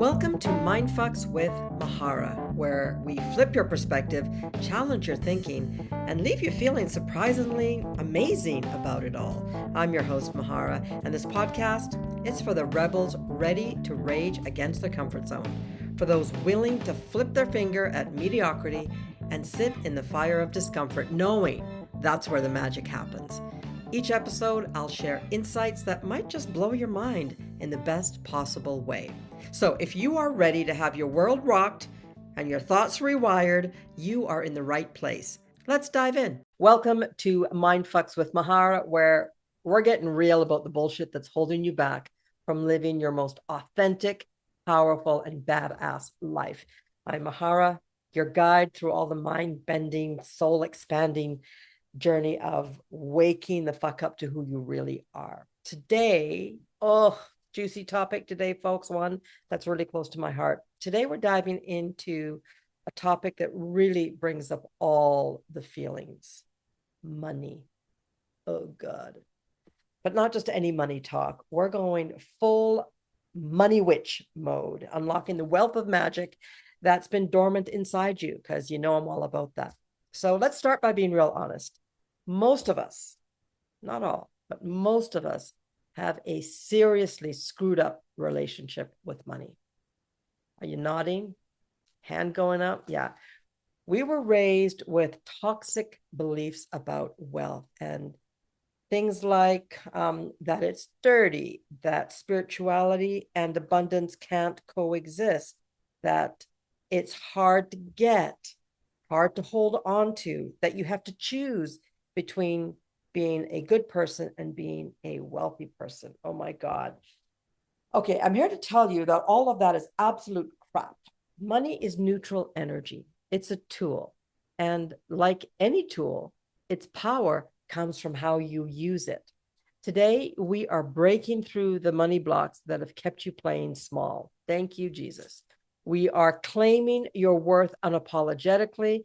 Welcome to Mindfucks with Mahara, where we flip your perspective, challenge your thinking, and leave you feeling surprisingly amazing about it all. I'm your host, Mahara, and this podcast is for the rebels ready to rage against their comfort zone, for those willing to flip their finger at mediocrity and sit in the fire of discomfort, knowing that's where the magic happens. Each episode, I'll share insights that might just blow your mind in the best possible way. So if you are ready to have your world rocked and your thoughts rewired, you are in the right place. Let's dive in. Welcome to Mindfucks with Mahara, where we're getting real about the bullshit that's holding you back from living your most authentic, powerful, and badass life. I'm Mahara, your guide through all the mind-bending, soul-expanding journey of waking the fuck up to who you really are. Today, juicy topic today, folks, one that's really close to my heart. Today, we're diving into a topic that really brings up all the feelings. Money. Oh, God. But not just any money talk. We're going full money witch mode, unlocking the wealth of magic that's been dormant inside you, because you know I'm all about that. So let's start by being real honest. Most of us, not all, but most of us have a seriously screwed up relationship with money. Are you nodding? Hand going up? Yeah. We were raised with toxic beliefs about wealth and things like that it's dirty, that spirituality and abundance can't coexist, that it's hard to get, hard to hold on to, that you have to choose between being a good person and being a wealthy person. Oh my God. Okay, I'm here to tell you that all of that is absolute crap. Money is neutral energy. It's a tool. And like any tool, its power comes from how you use it. Today, we are breaking through the money blocks that have kept you playing small. Thank you, Jesus. We are claiming your worth unapologetically,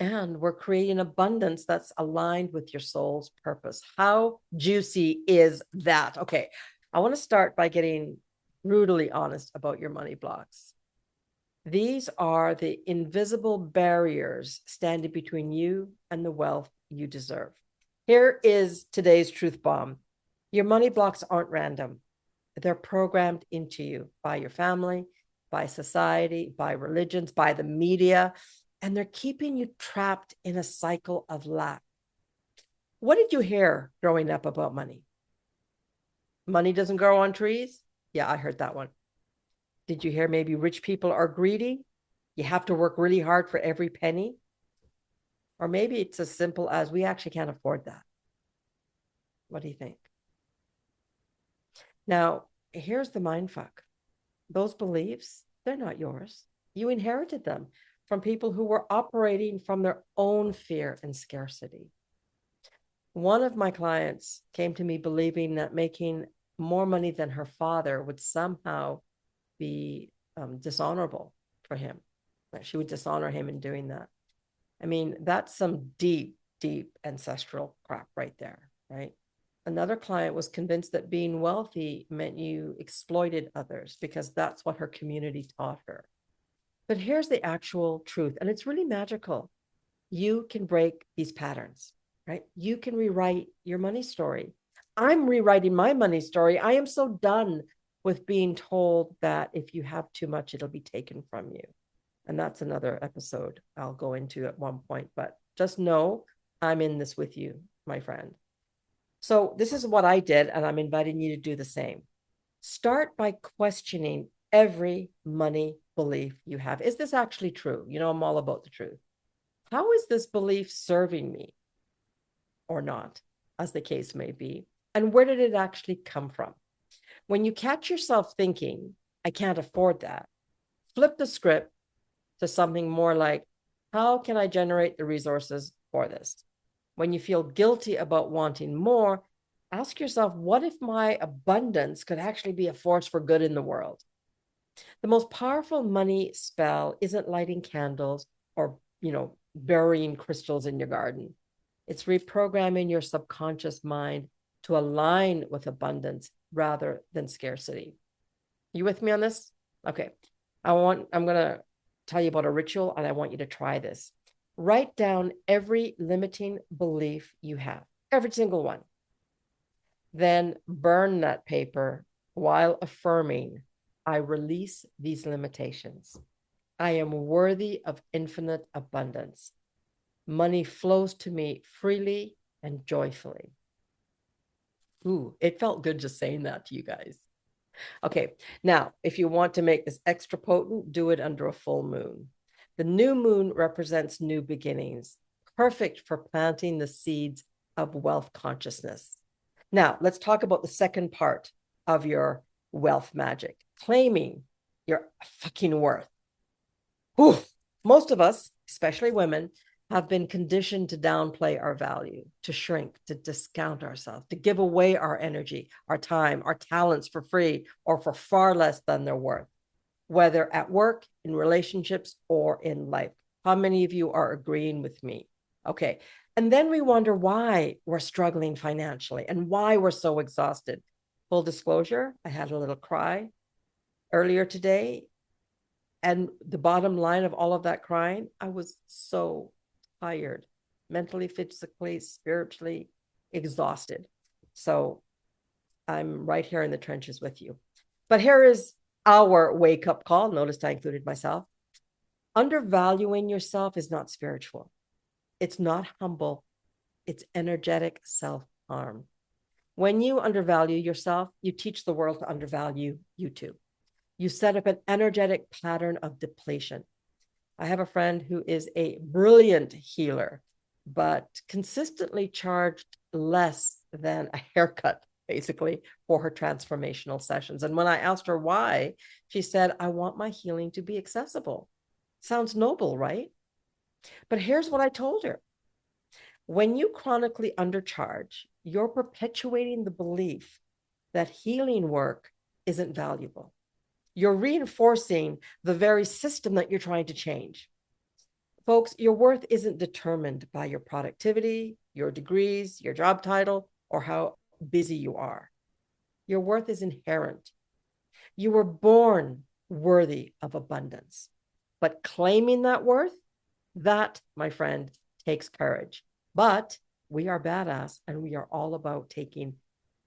and we're creating abundance that's aligned with your soul's purpose. How juicy is that? Okay, I want to start by getting brutally honest about your money blocks. These are the invisible barriers standing between you and the wealth you deserve. Here is today's truth bomb. Your money blocks aren't random. They're programmed into you by your family, by society, by religions, by the media, and they're keeping you trapped in a cycle of lack. What did you hear growing up about money? Money doesn't grow on trees? Yeah, I heard that one. Did you hear maybe rich people are greedy? You have to work really hard for every penny? Or maybe it's as simple as we actually can't afford that. What do you think? Now, here's the mindfuck. Those beliefs, they're not yours. You inherited them from people who were operating from their own fear and scarcity. One of my clients came to me believing that making more money than her father would somehow be dishonorable for him, that she would dishonor him in doing that. I mean, that's some deep, deep ancestral crap right there, right? Another client was convinced that being wealthy meant you exploited others because that's what her community taught her. But here's the actual truth, and it's really magical. You can break these patterns, right? You can rewrite your money story. I'm rewriting my money story. I am so done with being told that if you have too much, it'll be taken from you. And that's another episode I'll go into at one point, but just know I'm in this with you, my friend. So this is what I did, and I'm inviting you to do the same. Start by questioning every money belief you have. Is this actually true? You know, I'm all about the truth. How is this belief serving me or not, as the case may be? And where did it actually come from? When you catch yourself thinking, I can't afford that, flip the script to something more like, how can I generate the resources for this? When you feel guilty about wanting more, ask yourself, what if my abundance could actually be a force for good in the world? The most powerful money spell isn't lighting candles or, burying crystals in your garden. It's reprogramming your subconscious mind to align with abundance rather than scarcity. You with me on this? Okay. I'm going to tell you about a ritual and I want you to try this. Write down every limiting belief you have, every single one. Then burn that paper while affirming, I release these limitations. I am worthy of infinite abundance. Money flows to me freely and joyfully. Ooh, it felt good just saying that to you guys. Okay, now, if you want to make this extra potent, do it under a full moon. The new moon represents new beginnings, perfect for planting the seeds of wealth consciousness. Now, let's talk about the second part of your wealth magic, claiming your fucking worth. Whew. Most of us, especially women, have been conditioned to downplay our value, to shrink, to discount ourselves, to give away our energy, our time, our talents for free or for far less than they're worth, whether at work, in relationships, or in life. How many of you are agreeing with me? Okay. And then we wonder why we're struggling financially and why we're so exhausted. Full disclosure, I had a little cry earlier today. And the bottom line of all of that crying, I was so tired, mentally, physically, spiritually exhausted. So I'm right here in the trenches with you. But here is our wake up call. Notice I included myself. Undervaluing yourself is not spiritual. It's not humble. It's energetic self-harm. When you undervalue yourself, you teach the world to undervalue you too. You set up an energetic pattern of depletion. I have a friend who is a brilliant healer, but consistently charged less than a haircut, basically, for her transformational sessions. And when I asked her why, she said, I want my healing to be accessible. Sounds noble, right? But here's what I told her. When you chronically undercharge, you're perpetuating the belief that healing work isn't valuable. You're reinforcing the very system that you're trying to change. Folks, your worth isn't determined by your productivity, your degrees, your job title, or how busy you are. Your worth is inherent. You were born worthy of abundance. But claiming that worth, that, my friend, takes courage. But we are badass and we are all about taking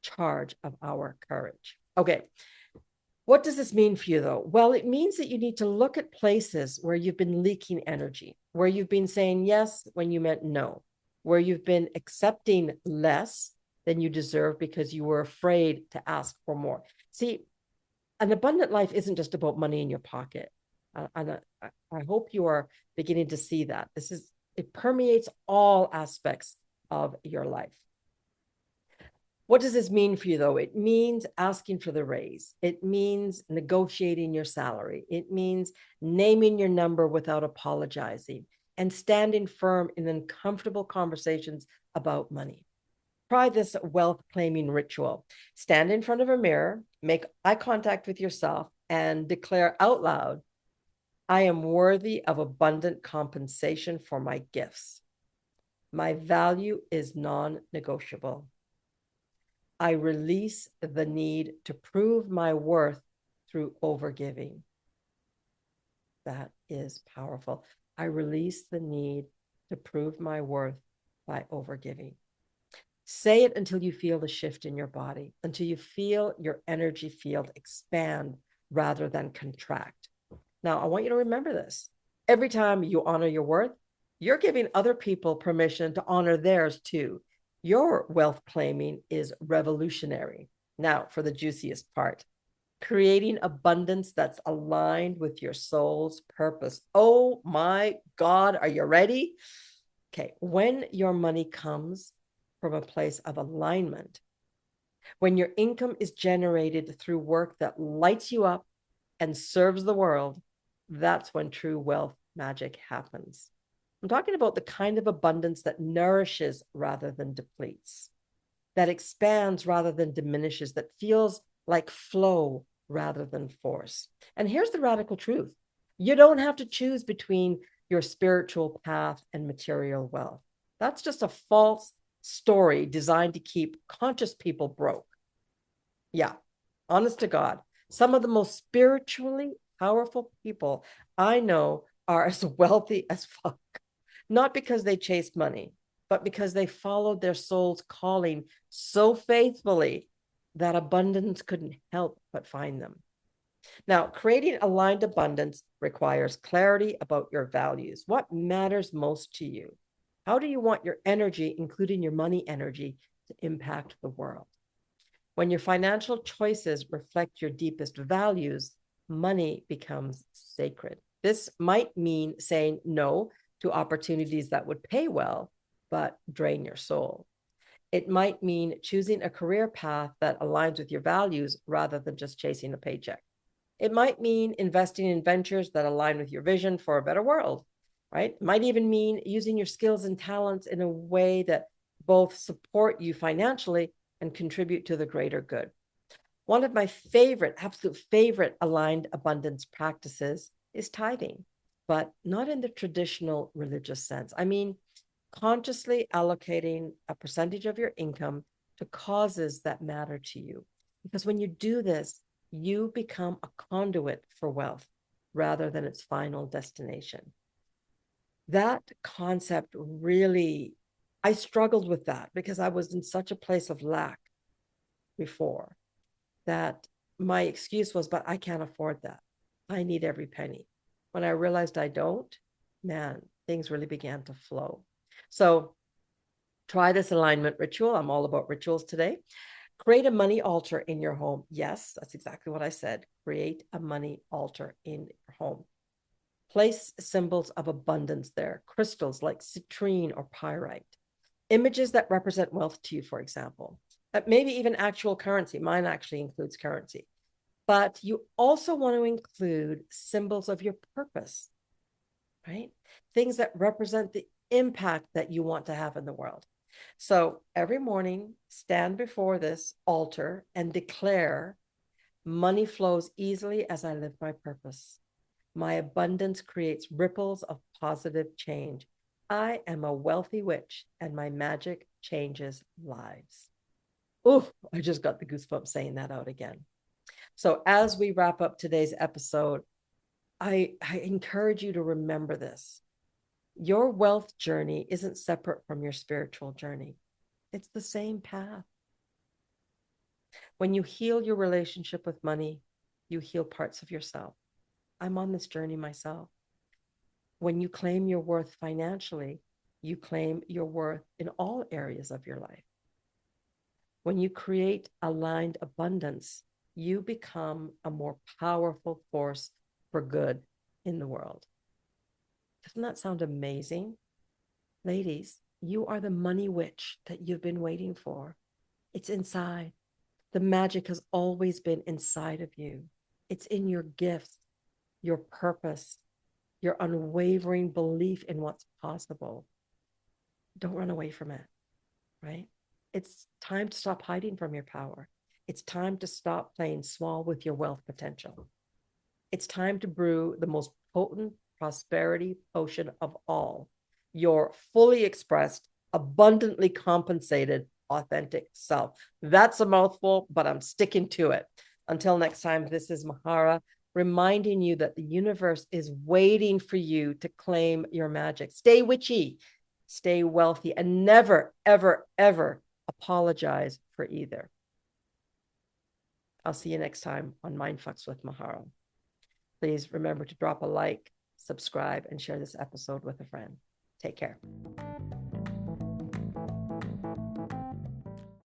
charge of our courage. Okay. What does this mean for you, though? Well, it means that you need to look at places where you've been leaking energy, where you've been saying yes when you meant no, where you've been accepting less than you deserve because you were afraid to ask for more. See, an abundant life isn't just about money in your pocket. And I hope you are beginning to see that. It permeates all aspects of your life. What does this mean for you, though? It means asking for the raise. It means negotiating your salary. It means naming your number without apologizing and standing firm in uncomfortable conversations about money. Try this wealth claiming ritual. Stand in front of a mirror, make eye contact with yourself, and declare out loud, I am worthy of abundant compensation for my gifts. My value is non-negotiable. I release the need to prove my worth through overgiving. That is powerful. I release the need to prove my worth by overgiving. Say it until you feel the shift in your body, until you feel your energy field expand rather than contract. Now, I want you to remember this. Every time you honor your worth, you're giving other people permission to honor theirs too. Your wealth claiming is revolutionary. Now, for the juiciest part, creating abundance that's aligned with your soul's purpose. Oh my God, are you ready? Okay, when your money comes from a place of alignment, when your income is generated through work that lights you up and serves the world, that's when true wealth magic happens. I'm talking about the kind of abundance that nourishes rather than depletes, that expands rather than diminishes, that feels like flow rather than force. And here's the radical truth. You don't have to choose between your spiritual path and material wealth. That's just a false story designed to keep conscious people broke. Yeah, honest to God, Some of the most spiritually powerful people I know are as wealthy as fuck, not because they chased money, but because they followed their soul's calling so faithfully that abundance couldn't help but find them. Now, creating aligned abundance requires clarity about your values. What matters most to you? How do you want your energy, including your money energy, to impact the world? When your financial choices reflect your deepest values, money becomes sacred. This might mean saying no to opportunities that would pay well, but drain your soul. It might mean choosing a career path that aligns with your values rather than just chasing a paycheck. It might mean investing in ventures that align with your vision for a better world, right? It might even mean using your skills and talents in a way that both support you financially and contribute to the greater good. One of my favorite, absolute favorite aligned abundance practices is tithing, but not in the traditional religious sense. I mean, consciously allocating a percentage of your income to causes that matter to you. Because when you do this, you become a conduit for wealth rather than its final destination. That concept really, I struggled with that because I was in such a place of lack before that my excuse was, but I can't afford that. I need every penny. When I realized I don't, man, things really began to flow. So try this alignment ritual. I'm all about rituals today. Create a money altar in your home. Yes, that's exactly what I said. Create a money altar in your home. Place symbols of abundance there, crystals like citrine or pyrite, images that represent wealth to you, for example, maybe even actual currency. Mine actually includes currency. But you also want to include symbols of your purpose, right? Things that represent the impact that you want to have in the world. So every morning, stand before this altar and declare, money flows easily as I live my purpose. My abundance creates ripples of positive change. I am a wealthy witch and my magic changes lives. Oh, I just got the goosebumps saying that out again. So as we wrap up today's episode, I encourage you to remember this. Your wealth journey isn't separate from your spiritual journey. It's the same path. When you heal your relationship with money, you heal parts of yourself. I'm on this journey myself. When you claim your worth financially, you claim your worth in all areas of your life. When you create aligned abundance, you become a more powerful force for good in the world. Doesn't that sound amazing? Ladies, you are the money witch that you've been waiting for. It's inside. The magic has always been inside of you. It's in your gifts, your purpose, your unwavering belief in what's possible. Don't run away from it, right? It's time to stop hiding from your power. It's time to stop playing small with your wealth potential. It's time to brew the most potent prosperity potion of all, your fully expressed, abundantly compensated, authentic self. That's a mouthful, but I'm sticking to it. Until next time, this is Mahara reminding you that the universe is waiting for you to claim your magic. Stay witchy, stay wealthy, and never, ever, ever apologize for either. I'll see you next time on Mindfucks with Mahara. Please remember to drop a like, subscribe, and share this episode with a friend. Take care.